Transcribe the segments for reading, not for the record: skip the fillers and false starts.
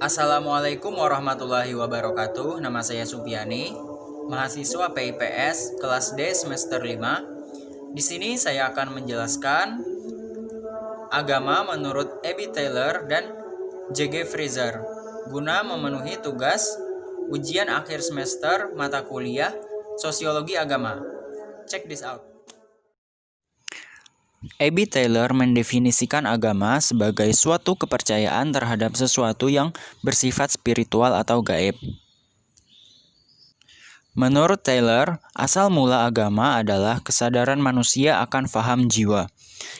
Assalamualaikum warahmatullahi wabarakatuh. Nama saya Supiani, mahasiswa PIPS kelas D semester 5. Di sini saya akan menjelaskan agama menurut Abby Taylor dan J.G. Fraser guna memenuhi tugas ujian akhir semester mata kuliah Sosiologi Agama. Check this out. Abby Taylor mendefinisikan agama sebagai suatu kepercayaan terhadap sesuatu yang bersifat spiritual atau gaib. Menurut Taylor, asal mula agama adalah kesadaran manusia akan faham jiwa.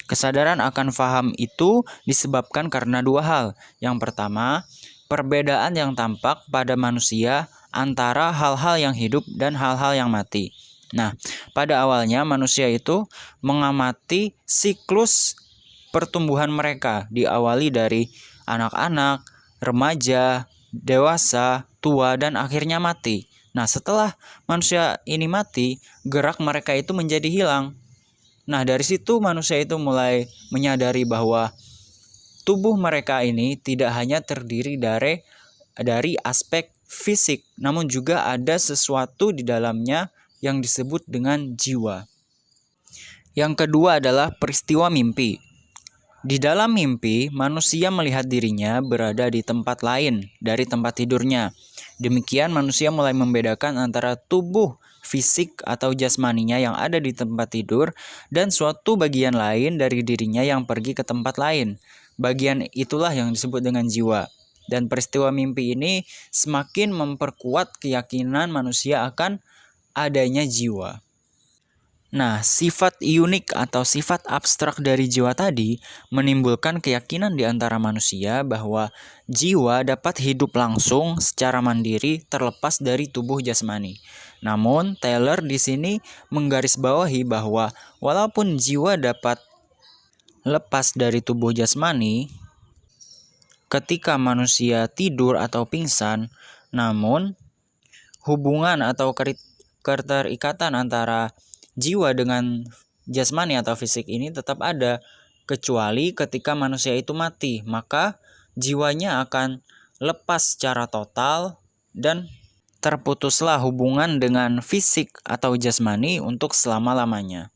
Kesadaran akan faham itu disebabkan karena dua hal. Yang pertama, perbedaan yang tampak pada manusia antara hal-hal yang hidup dan hal-hal yang mati. Nah, pada awalnya manusia itu mengamati siklus pertumbuhan mereka, diawali dari anak-anak, remaja, dewasa, tua, dan akhirnya mati. Nah, setelah manusia ini mati, gerak mereka itu menjadi hilang. Nah, dari situ manusia itu mulai menyadari bahwa tubuh mereka ini tidak hanya terdiri dari aspek fisik, namun juga ada sesuatu di dalamnya yang disebut dengan jiwa. Yang kedua adalah peristiwa mimpi. Di dalam mimpi, manusia melihat dirinya berada di tempat lain dari tempat tidurnya. Demikian manusia mulai membedakan antara tubuh fisik atau jasmaninya yang ada di tempat tidur dan suatu bagian lain dari dirinya yang pergi ke tempat lain. Bagian itulah yang disebut dengan jiwa. Dan peristiwa mimpi ini semakin memperkuat keyakinan manusia akan adanya jiwa. Nah, sifat unik atau sifat abstrak dari jiwa tadi menimbulkan keyakinan di antara manusia bahwa jiwa dapat hidup langsung secara mandiri terlepas dari tubuh jasmani. Namun, Taylor di sini menggarisbawahi bahwa walaupun jiwa dapat lepas dari tubuh jasmani ketika manusia tidur atau pingsan, namun hubungan atau keterikatan antara jiwa dengan jasmani atau fisik ini tetap ada, kecuali ketika manusia itu mati, maka jiwanya akan lepas secara total dan terputuslah hubungan dengan fisik atau jasmani untuk selama-lamanya.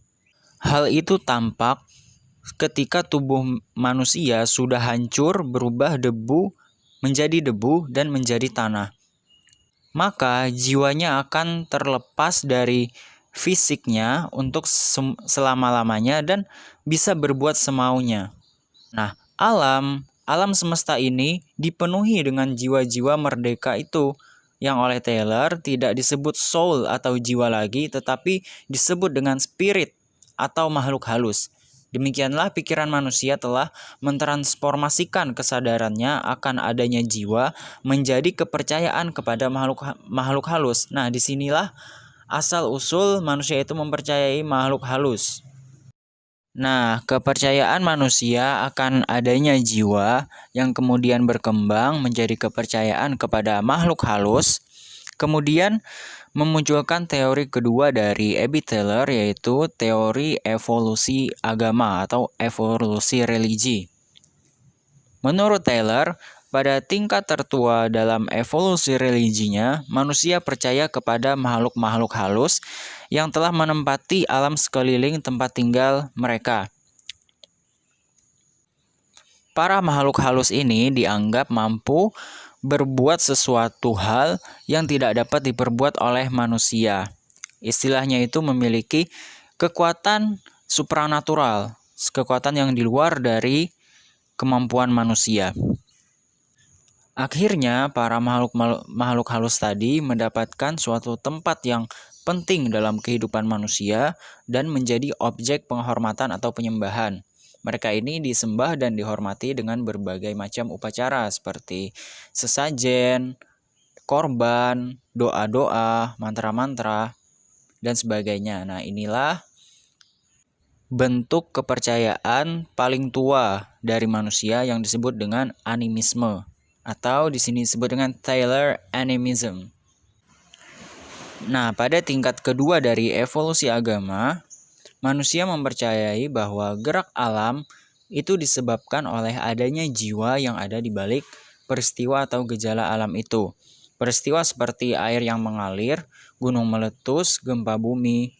Hal itu tampak ketika tubuh manusia sudah hancur, berubah menjadi debu dan menjadi tanah. Maka jiwanya akan terlepas dari fisiknya untuk selama-lamanya dan bisa berbuat semaunya. Nah, alam semesta ini dipenuhi dengan jiwa-jiwa merdeka itu yang oleh Taylor tidak disebut soul atau jiwa lagi, tetapi disebut dengan spirit atau makhluk halus. Demikianlah pikiran manusia telah mentransformasikan kesadarannya akan adanya jiwa menjadi kepercayaan kepada makhluk halus. Nah, disinilah asal-usul manusia itu mempercayai makhluk halus. Nah, kepercayaan manusia akan adanya jiwa yang kemudian berkembang menjadi kepercayaan kepada makhluk halus, kemudian memunculkan teori kedua dari Abby Taylor, yaitu teori evolusi agama atau evolusi religi. Menurut Taylor, pada tingkat tertua dalam evolusi religinya, manusia percaya kepada makhluk-makhluk halus yang telah menempati alam sekeliling tempat tinggal mereka. Para makhluk halus ini dianggap mampu berbuat sesuatu hal yang tidak dapat diperbuat oleh manusia. Istilahnya itu memiliki kekuatan supranatural, kekuatan yang di luar dari kemampuan manusia. Akhirnya, para makhluk halus tadi mendapatkan suatu tempat yang penting dalam kehidupan manusia dan menjadi objek penghormatan atau penyembahan. Mereka ini disembah dan dihormati dengan berbagai macam upacara seperti sesajen, korban, doa-doa, mantra-mantra, dan sebagainya. Nah, inilah bentuk kepercayaan paling tua dari manusia yang disebut dengan animisme, atau di sini disebut dengan Taylor animism. Nah, pada tingkat kedua dari evolusi agama, manusia mempercayai bahwa gerak alam itu disebabkan oleh adanya jiwa yang ada di balik peristiwa atau gejala alam itu. Peristiwa seperti air yang mengalir, gunung meletus, gempa bumi,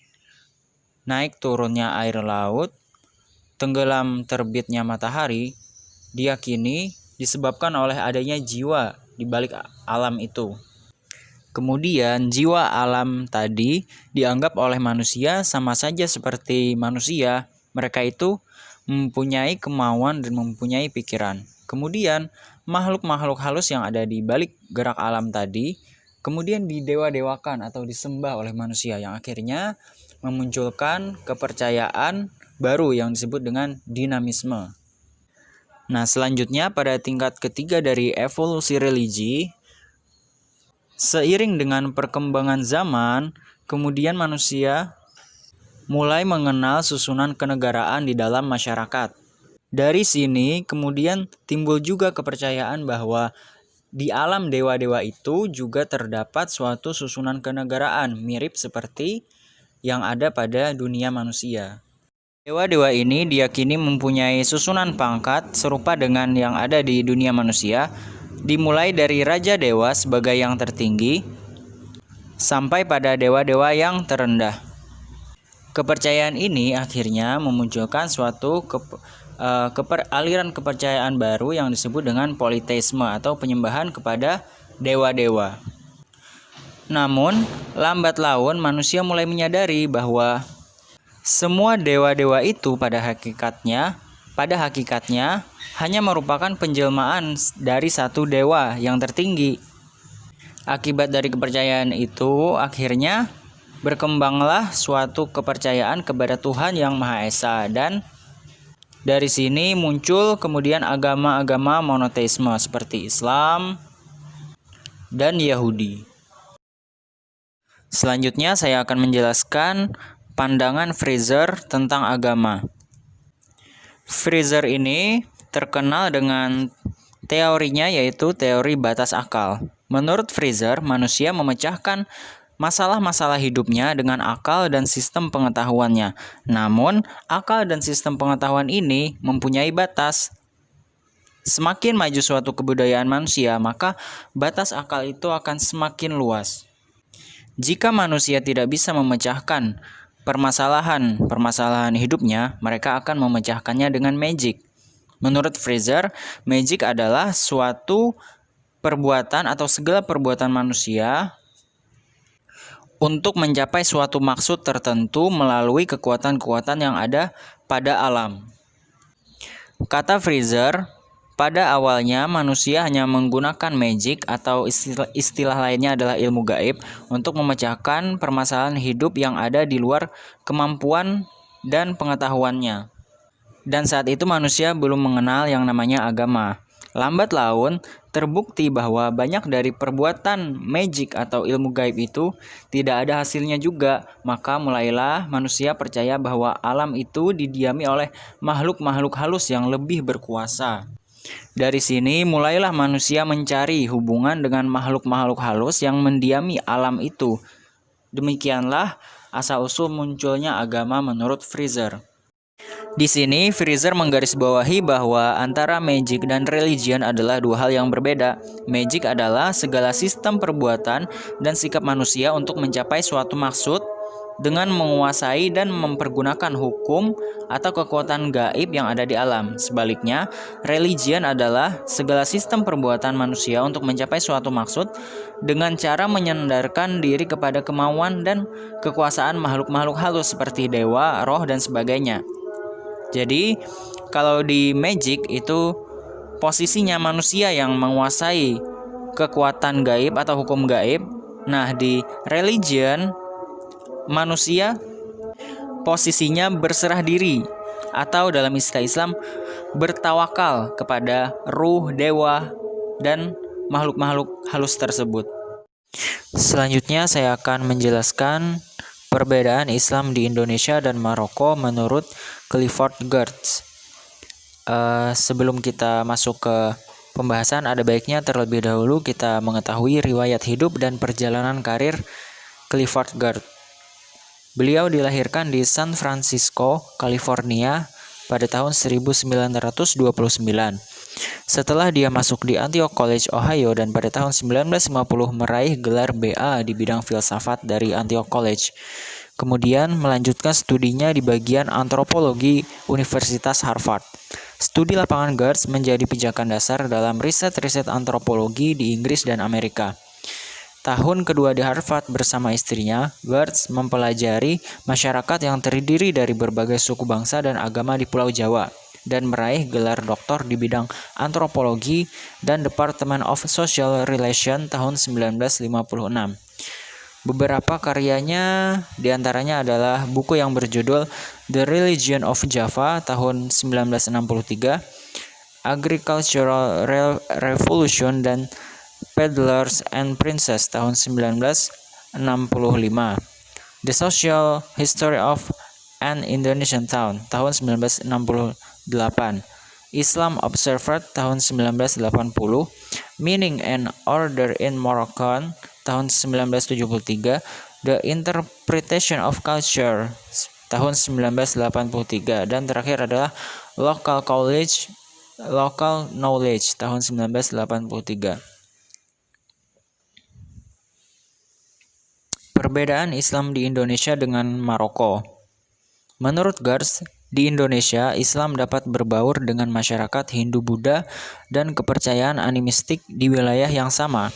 naik turunnya air laut, tenggelam terbitnya matahari, diyakini disebabkan oleh adanya jiwa di balik alam itu. Kemudian jiwa alam tadi dianggap oleh manusia sama saja seperti manusia. Mereka itu mempunyai kemauan dan mempunyai pikiran. Kemudian makhluk-makhluk halus yang ada di balik gerak alam tadi kemudian didewa-dewakan atau disembah oleh manusia yang akhirnya memunculkan kepercayaan baru yang disebut dengan dinamisme. Nah, selanjutnya pada tingkat ketiga dari evolusi religi, seiring dengan perkembangan zaman, kemudian manusia mulai mengenal susunan kenegaraan di dalam masyarakat. Dari sini kemudian timbul juga kepercayaan bahwa di alam dewa-dewa itu juga terdapat suatu susunan kenegaraan mirip seperti yang ada pada dunia manusia. Dewa-dewa ini diyakini mempunyai susunan pangkat serupa dengan yang ada di dunia manusia, dimulai dari Raja Dewa sebagai yang tertinggi, sampai pada dewa-dewa yang terendah. Kepercayaan ini akhirnya memunculkan suatu aliran kepercayaan baru yang disebut dengan politeisme atau penyembahan kepada dewa-dewa. Namun, lambat laun manusia mulai menyadari bahwa semua dewa-dewa itu pada hakikatnya hanya merupakan penjelmaan dari satu dewa yang tertinggi. Akibat dari kepercayaan itu, akhirnya berkembanglah suatu kepercayaan kepada Tuhan Yang Maha Esa, dan dari sini muncul kemudian agama-agama monoteisme seperti Islam dan Yahudi. Selanjutnya saya akan menjelaskan pandangan Fraser tentang agama. Fraser ini terkenal dengan teorinya yaitu teori batas akal. Menurut Fraser, manusia memecahkan masalah-masalah hidupnya dengan akal dan sistem pengetahuannya. Namun, akal dan sistem pengetahuan ini mempunyai batas. Semakin maju suatu kebudayaan manusia, maka batas akal itu akan semakin luas. Jika manusia tidak bisa memecahkan permasalahan hidupnya, mereka akan memecahkannya dengan magic. Menurut Fraser, magic adalah suatu perbuatan atau segala perbuatan manusia untuk mencapai suatu maksud tertentu melalui kekuatan-kekuatan yang ada pada alam. Kata Fraser, pada awalnya manusia hanya menggunakan magic atau istilah lainnya adalah ilmu gaib untuk memecahkan permasalahan hidup yang ada di luar kemampuan dan pengetahuannya. Dan saat itu manusia belum mengenal yang namanya agama. Lambat laun terbukti bahwa banyak dari perbuatan magic atau ilmu gaib itu tidak ada hasilnya juga. Maka mulailah manusia percaya bahwa alam itu didiami oleh makhluk-makhluk halus yang lebih berkuasa. Dari sini mulailah manusia mencari hubungan dengan makhluk-makhluk halus yang mendiami alam itu. Demikianlah asal-usul munculnya agama menurut Fraser. Di sini Fraser menggarisbawahi bahwa antara magic dan religion adalah dua hal yang berbeda. Magic adalah segala sistem perbuatan dan sikap manusia untuk mencapai suatu maksud dengan menguasai dan mempergunakan hukum atau kekuatan gaib yang ada di alam. Sebaliknya, religion adalah segala sistem perbuatan manusia untuk mencapai suatu maksud dengan cara menyandarkan diri kepada kemauan dan kekuasaan makhluk-makhluk halus seperti dewa, roh, dan sebagainya. Jadi, kalau di magic itu posisinya manusia yang menguasai kekuatan gaib atau hukum gaib. Nah, di religion manusia posisinya berserah diri atau dalam istilah Islam bertawakal kepada ruh, dewa, dan makhluk-makhluk halus tersebut. Selanjutnya saya akan menjelaskan perbedaan Islam di Indonesia dan Maroko menurut Clifford Geertz. Sebelum kita masuk ke pembahasan, ada baiknya terlebih dahulu kita mengetahui riwayat hidup dan perjalanan karir Clifford Geertz. Beliau dilahirkan di San Francisco, California pada tahun 1929. Setelah dia masuk di Antioch College, Ohio dan pada tahun 1950 meraih gelar BA di bidang filsafat dari Antioch College. Kemudian melanjutkan studinya di bagian antropologi Universitas Harvard. Studi lapangan Gertz menjadi pijakan dasar dalam riset-riset antropologi di Inggris dan Amerika. Tahun kedua di Harvard bersama istrinya, Gertz mempelajari masyarakat yang terdiri dari berbagai suku bangsa dan agama di Pulau Jawa dan meraih gelar doktor di bidang antropologi dan Department of Social Relation tahun 1956. Beberapa karyanya diantaranya adalah buku yang berjudul The Religion of Java tahun 1963, Agricultural Revolution dan Peddlers and Princess tahun 1965, The Social History of an Indonesian Town tahun 1968, Islam Observer tahun 1980, Meaning and Order in Moroccan tahun 1973, The Interpretation of Culture tahun 1983, dan terakhir adalah Local Knowledge tahun 1983. Perbedaan Islam di Indonesia dengan Maroko. Menurut Gertz, di Indonesia, Islam dapat berbaur dengan masyarakat Hindu-Buddha dan kepercayaan animistik di wilayah yang sama.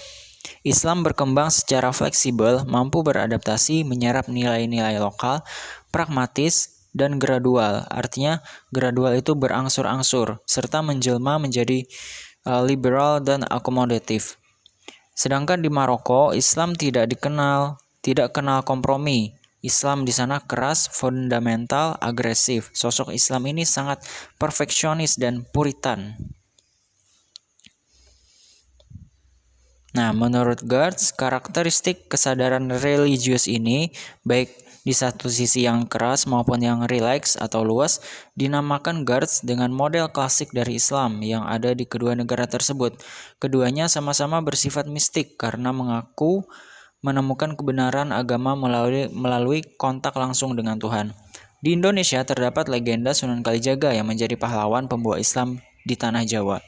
Islam berkembang secara fleksibel, mampu beradaptasi, menyerap nilai-nilai lokal, pragmatis, dan gradual. Artinya, gradual itu berangsur-angsur, serta menjelma menjadi liberal dan akomodatif. Sedangkan di Maroko, Islam tidak kenal kompromi. Islam di sana keras, fundamental, agresif. Sosok Islam ini sangat perfeksionis dan puritan. Nah, menurut Gertz, karakteristik kesadaran religius ini, baik di satu sisi yang keras maupun yang rileks atau luas, dinamakan Gertz dengan model klasik dari Islam yang ada di kedua negara tersebut. Keduanya sama-sama bersifat mistik karena mengaku menemukan kebenaran agama melalui kontak langsung dengan Tuhan. Di Indonesia terdapat legenda Sunan Kalijaga yang menjadi pahlawan pembawa Islam di tanah Jawa.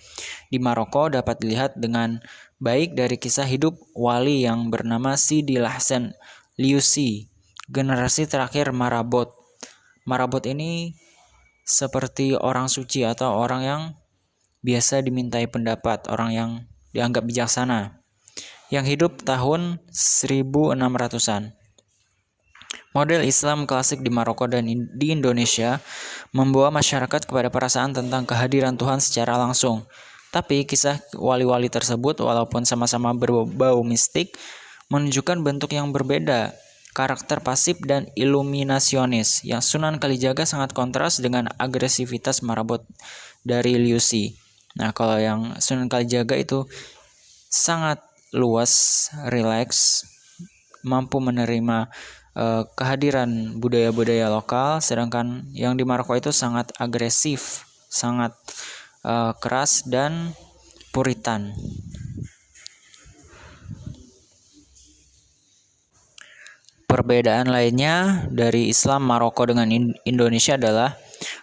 Di Maroko dapat dilihat dengan baik dari kisah hidup wali yang bernama Sidi Lahsan Liusi, generasi terakhir Marabot. Marabot ini seperti orang suci atau orang yang biasa dimintai pendapat, orang yang dianggap bijaksana, yang hidup tahun 1600-an. Model Islam klasik di Maroko dan di Indonesia membawa masyarakat kepada perasaan tentang kehadiran Tuhan secara langsung. Tapi kisah wali-wali tersebut walaupun sama-sama berbau mistik, menunjukkan bentuk yang berbeda, karakter pasif dan iluminasionis. Yang Sunan Kalijaga sangat kontras dengan agresivitas Marabot dari Liusi. Nah, kalau yang Sunan Kalijaga itu sangat luas, rileks, mampu menerima kehadiran budaya-budaya lokal, sedangkan yang di Maroko itu sangat agresif, sangat keras dan puritan. Perbedaan lainnya dari Islam Maroko dengan Indonesia adalah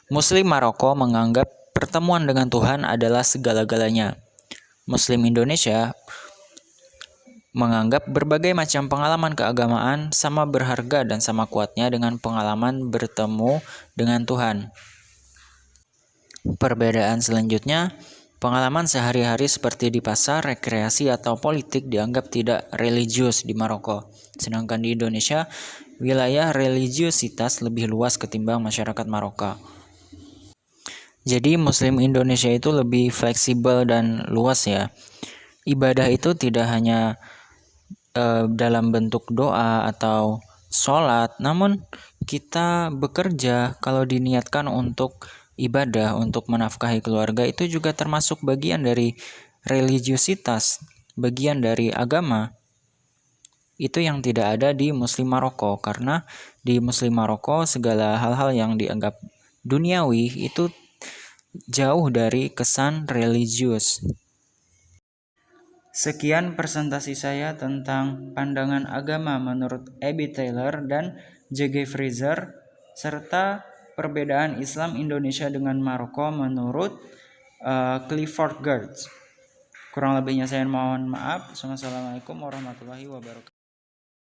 Muslim Maroko menganggap pertemuan dengan Tuhan adalah segala-galanya. Muslim Indonesia menganggap berbagai macam pengalaman keagamaan sama berharga dan sama kuatnya dengan pengalaman bertemu dengan Tuhan. Perbedaan selanjutnya, pengalaman sehari-hari seperti di pasar, rekreasi, atau politik dianggap tidak religius di Maroko. Sedangkan di Indonesia, wilayah religiusitas lebih luas ketimbang masyarakat Maroko. Jadi Muslim Indonesia itu lebih fleksibel dan luas ya. Ibadah itu tidak hanya dalam bentuk doa atau sholat, namun kita bekerja kalau diniatkan untuk ibadah, untuk menafkahi keluarga, itu juga termasuk bagian dari religiusitas, bagian dari agama. Itu yang tidak ada di Muslim Maroko, karena di Muslim Maroko segala hal-hal yang dianggap duniawi itu jauh dari kesan religius. Sekian presentasi saya tentang pandangan agama menurut Abby Taylor dan J.G. Fraser, serta perbedaan Islam Indonesia dengan Maroko menurut Clifford Geertz. Kurang lebihnya saya mohon maaf. Wassalamualaikum warahmatullahi wabarakatuh.